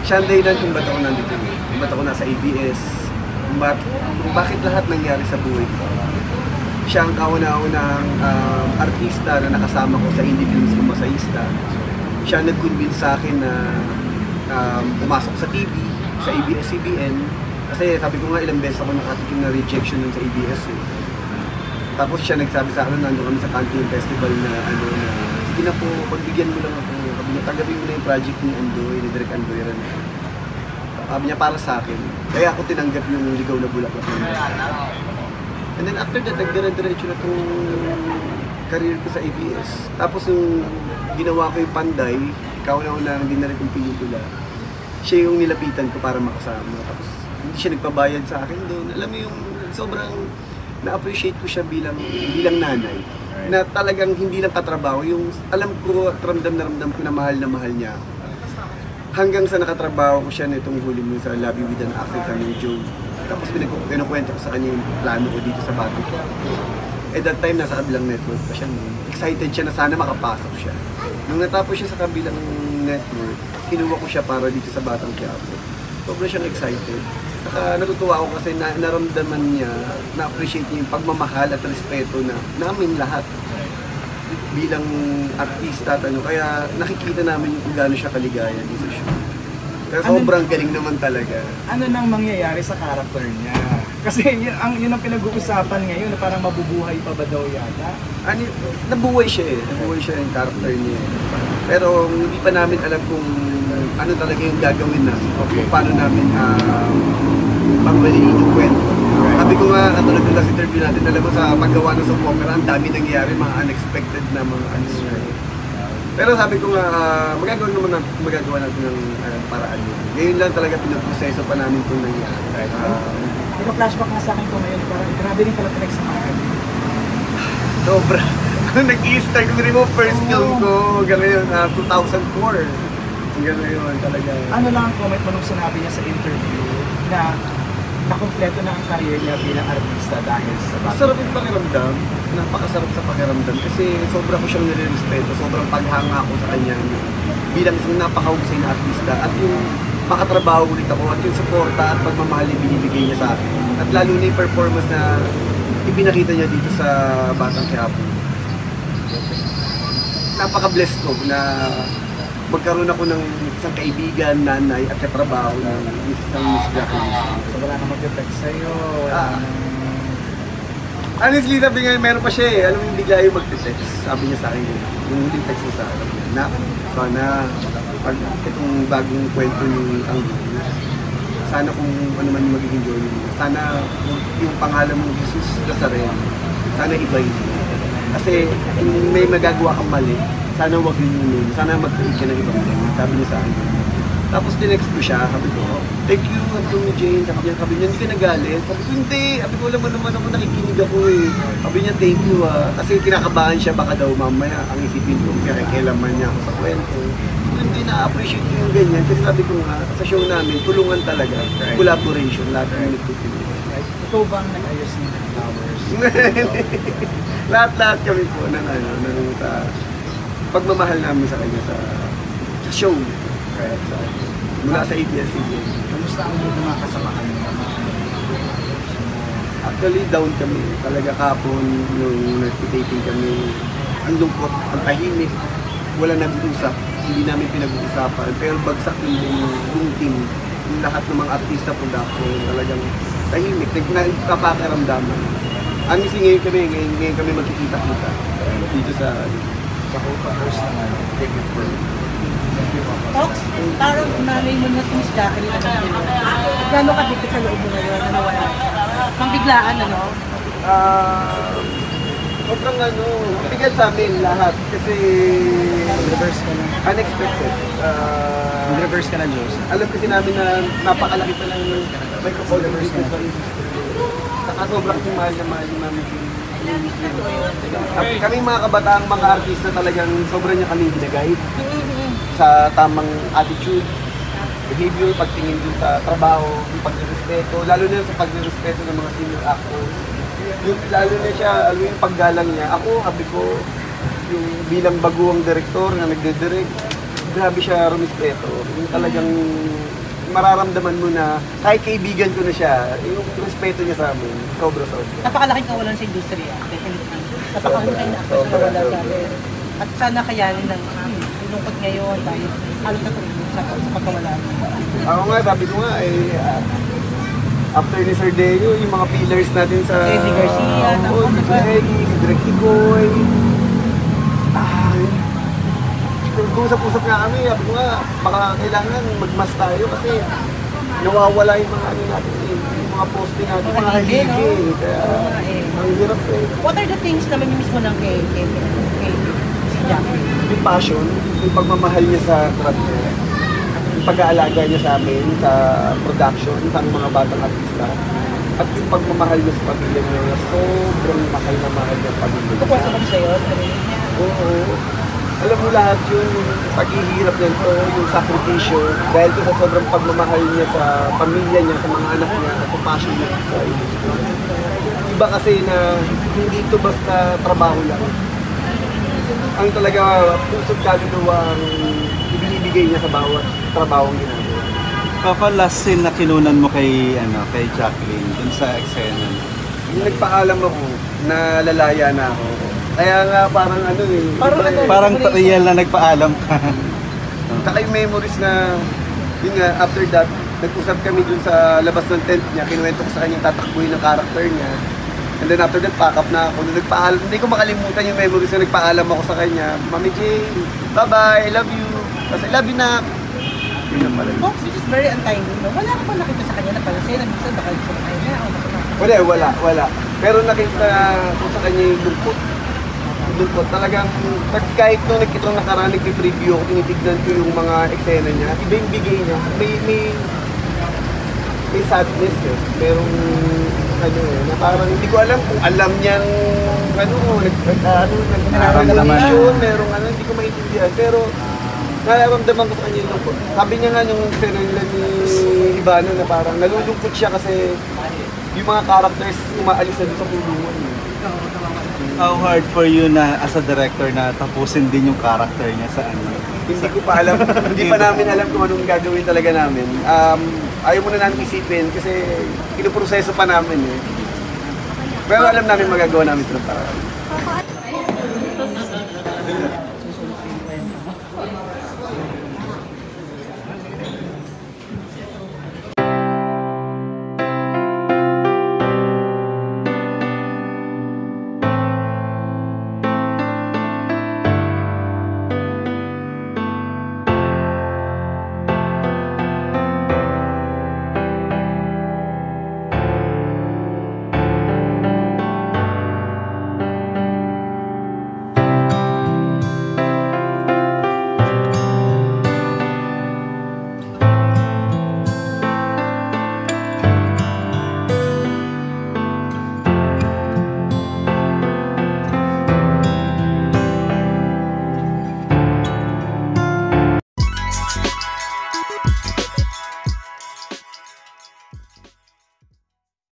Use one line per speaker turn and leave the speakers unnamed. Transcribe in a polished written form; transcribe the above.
Siya ang dahilan kung ba't ako nandito, kung ba't ako nasa ABS, kung bakit lahat nangyari sa buhay ko. Siya ang kauna-unahang artista na nakasama ko sa Indie Films ng Masahista. Siya ang nag-convince sa akin na pumasok sa TV, sa ABS-CBN. Kasi sabi ko nga ilang beses ako nakatikim na rejection nun sa ABS. Tapos siya nagsabi sa akin, nandun kami sa Canteen Festival na sige na po, pagbigyan mo lang ako. Sabi niya, tagabin mo na yung project ni Andoy, ni Direk Andoy Ran. Sabi niya, para sa akin. Kaya ako tinanggap yung Ligaw na Bulaklak. And then after that, nagdira-diretso na itong career ko sa ABS. Tapos yung ginawa ko yung Panday, kauna-una ang dinari kong pelikula, siya yung nilapitan ko para makasama. Tapos hindi siya nagpabayad sa akin doon. Alam mo yung sobrang na-appreciate ko siya bilang nanay. Na talagang hindi lang katrabaho, yung alam ko at ramdam ko na mahal niya ako. Hanggang sa nakatrabaho ko siya nitong huli mo sa Love You With An Accent kami ni Joe. Tapos pinukwento ko sa kanya yung plano ko dito sa Bago. At that time, nasa kabilang network pa siya. Excited siya na sana makapasok siya. Nung natapos siya sa kabilang network, kinuha ko siya para dito sa Batang Quiapo. Sobrang siyang excited. Saka natutuwa ako kasi naramdaman niya, na-appreciate niya yung pagmamahal at respeto na namin lahat bilang artista at ano. Kaya nakikita namin kung gaano siya kaligaya dito siya. Kaya sobrang galing naman talaga.
Ano nang mangyayari sa character niya? Kasi yun ang pinag-uusapan ngayon na parang mabubuhay pa ba daw yata?
Nabuhay siya eh. Nabuhay siya yung character niya. Pero hindi pa namin alam kung ano talaga yung gagawin namin. O kung paano namin pangmaliin yung kwento. Sabi ko nga, katulad ng last interview natin, alam mo sa paggawa ng soap opera, ang dami nangyayari, mga unexpected na mga ano. Pero sabi ko nga, magagawa natin ng paraan yun. Ngayon lang talaga pinaproseso pa namin kung nangyari.
Pero flashback nga sa akin ko ngayon, parang grabe rin pala pinagsamahan.
Sobra. Nag-i-start ko rin mo first film ko hanggang ngayon, 2004. Hanggang ngayon talaga.
Ano lang ang comment mo nung sinabi niya sa interview na nakumpleto na ang career niya bilang artista dahil sa Bago?
Masarap yung pakiramdam. Napakasarap sa pakiramdam kasi sobra ko siyang nire-respeto, sobrang paghanga ko sa kanya bilang isang napakahusay na artista at yung makatrabaho ulit ako at yung suporta at pagmamahal na binibigay niya sa akin. At lalo na yung performance na ipinakita niya dito sa Batang Quiapo. Napaka-blessed ko na magkaroon ako ng isang kaibigan, nanay at katrabaho ng isang Miss Jacqueline.
So wala na mag-text sa'yo,
Honestly, sabi nga, meron pa siya eh. Alam mo, bigla yung mag-text. Sabi niya sa akin yung huling text niya sa akin. Sana, pag itong bagong kwento ni Angelo, sana kung ano man yung magiging journey mo, sana yung pangalan mong Jesus Nazareno, sana iba yun. Kasi kung may magagawa kang mali, sana wag yun. Sana mag-create ka ng ibang mali. Sabi niya sa akin. Tapos dinext ko siya, sabi ko, thank you, Anthony Jane. Sabi niya, hindi ka nagalit. Sabi ko, hindi. Sabi ko, alam mo naman ako, nakikinig ako eh. Sabi niya, thank you ah. Kasi kinakabahan siya, baka daw mamaya ang isipin ko, kailaman niya ako sa kwento. Hindi na-appreciate ko yung ganyan. Kasi sabi ko nga, sa show namin, tulungan talaga. Collaboration, lahat ng nagtutulungan.
Ikaw bang nag-ayos ng flowers?
Lahat kami po ng pagmamahal namin sa kanya sa show. Mula sa ABS-CBN.
Kamusta ang mga kasamahan mo?
Actually, down kami. Talaga kapon, nung nag-taping kami, ang lungkot, ang tahimik. Wala nag-uusap. Hindi namin pinag-uusapan. Pero bagsak yung team, yung lahat ng mga artista production, talagang tahimik. Nagpapakiramdaman. Honestly, ngayon kami magkikita-kita. Dito sa
Host naman.
Ox, parang nalay mo na si Miss Jacqueline na nandun. Gano'n ka dito sa loob mo ngayon na nawala? Pambiglaan, ano?
Sobrang bigat sa amin lahat kasi
Reverse ka na.
unexpected.
Reverse ka na, Diyos.
Alam kasi namin na napakalaki pa ng microphone dito sa industry. Saka sobrang mahal na mahal namin. Kami mga kabataang mga artista talagang sobrang niya kami ginagayad sa tamang attitude, behavior, pagtingin din sa trabaho, yung pagrespeto, lalo na sa pagrespeto ng mga senior actors. Yung, lalo na siya, yung paggalang niya. Ako, sabi ko, yung bilang baguang direktor na nagde-direct, grabe siya rumispeto. Yung talagang mararamdaman mo na kahit kaibigan ko na siya, yung respeto niya sa amin, sobra-sobra.
Napakalaking kawalan sa industriya, definitely. Napakahusay na actor na wala sa amin. At sana kayanin ng lungkot ngayon dahil halos na tulong sa pagkawala.
Ako nga, sabi ko nga, after ni Sir Deo, yung mga pillars natin sa...
Eddie Garcia,
Oo, si Eddie, si Direk Tigoy. Nag-usap-usap nga kami, sabi ko nga, baka kailangan magmas tayo kasi nawawala yung mga ano natin, yung mga posting natin,
Mga
mga haligi.
haligi, no?
Kaya, ang hirap
What are the things na mamimiss mo lang kay si Jackie?
Yung passion, yung pagmamahal niya sa craft niya, yung pag-aalaga niya sa amin, sa production, sa aming mga batang artista, at yung pagmamahal niya sa pamilya niya, na sobrang mahal na mahal niya ang pamilya niya.
Kukwasa ba sa'yo? Narinig niya?
Oo. Alam mo lahat yun, yung paghihirap niya to, yung sakripisyo, dahil to sa sobrang pagmamahal niya sa pamilya niya, sa mga anak niya, at sa passion niya sa industry. Iba kasi na hindi ito basta trabaho lang. Ang talaga pusod kaluluwa ang ibinibigay niya sa bawat trabaho ang ginagawa.
Papa, last scene na kinunan mo kay Jacqueline dun sa eksena.
Yung nagpaalam ako na lalaya na ako. Kaya nga parang ano eh.
Parang real na nagpaalam ka.
Saka yung memories na, yun nga, after that, nag-usap kami dun sa labas ng tent niya, kinuwento ko sa kanya yung tatakbuhin ng character niya. And then after that, pack up na ako. Nung nagpaalam, hindi ko makalimutan yung memories na nagpaalam ako sa kanya. Mami Jane, bye-bye, I love you. Kasi I love you na. Yun na pala.
Box, which is very untimely, no? Wala ka ba nakita sa kanya na parang sa'yo, minsan baka gusto mo kayo na, o
Wala. Pero nakita ko sa kanya yung lungkot. Lungkot. Talagang, kahit nung nakita nung nakaraan, nag-preview ako, tinitignan ko yung mga eksena niya. Iba yung bigay niya. May sadness eh. Merong, ano eh, na parang hindi ko alam kung alam niyang,
Nararamdaman.
merong ano, hindi ko maintindihan. Pero, nararamdaman ko sa kanya yung lungkot. Sabi niya nga yung eksena nila ni Ivano na parang nalulungkot siya kasi yung mga characters umaalis na doon sa kulungan.
How hard for you na as a director na tapusin din yung character niya sa ano?
Hindi ko pa alam, hindi pa namin alam kung anong gagawin talaga namin. Ayaw muna namin isipin kasi pinuproseso pa namin eh. Pero alam namin magagawa namin ito ng paraan.